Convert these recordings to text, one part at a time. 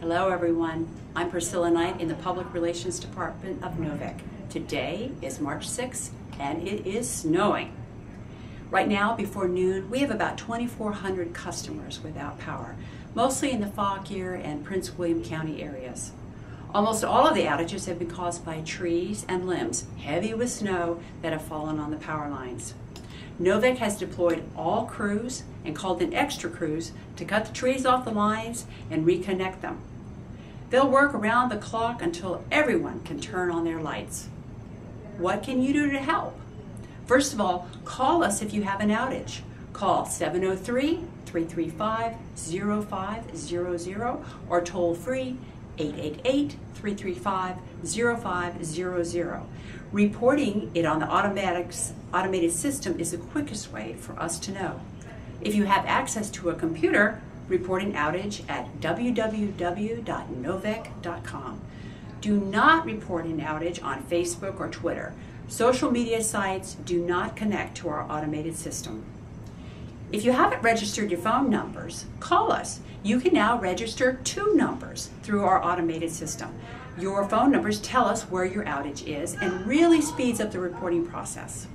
Hello everyone, I'm Priscilla Knight in the Public Relations Department of NOVEC. Today is March 6th and it is snowing. Right now before noon we have about 2,400 customers without power, mostly in the Fauquier and Prince William County areas. Almost all of the outages have been caused by trees and limbs heavy with snow that have fallen on the power lines. NOVEC has deployed all crews and called in extra crews to cut the trees off the lines and reconnect them. They'll work around the clock until everyone can turn on their lights. What can you do to help? First of all, call us if you have an outage. Call 703-335-0500 or toll free 888-335-0500. Reporting it on the automated system is the quickest way for us to know. If you have access to a computer, report an outage at www.novec.com. Do not report an outage on Facebook or Twitter. Social media sites do not connect to our automated system. If you haven't registered your phone numbers, call us. You can now register 2 numbers through our automated system. Your phone numbers tell us where your outage is and really speeds up the reporting process.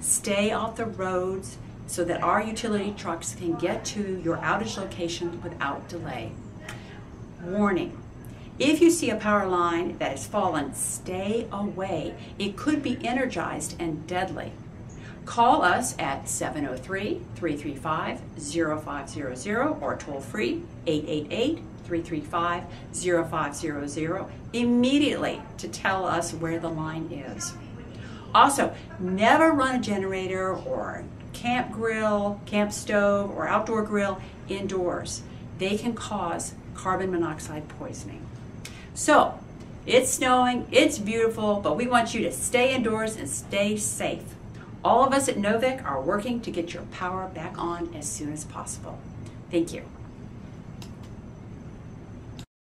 Stay off the roads so that our utility trucks can get to your outage location without delay. Warning: if you see a power line that has fallen, stay away. It could be energized and deadly. Call us at 703-335-0500 or toll free 888-335-0500 immediately to tell us where the line is. Also, never run a generator or camp grill, camp stove, or outdoor grill indoors. They can cause carbon monoxide poisoning. So, it's snowing, it's beautiful, but we want you to stay indoors and stay safe. All of us at NOVEC are working to get your power back on as soon as possible. Thank you.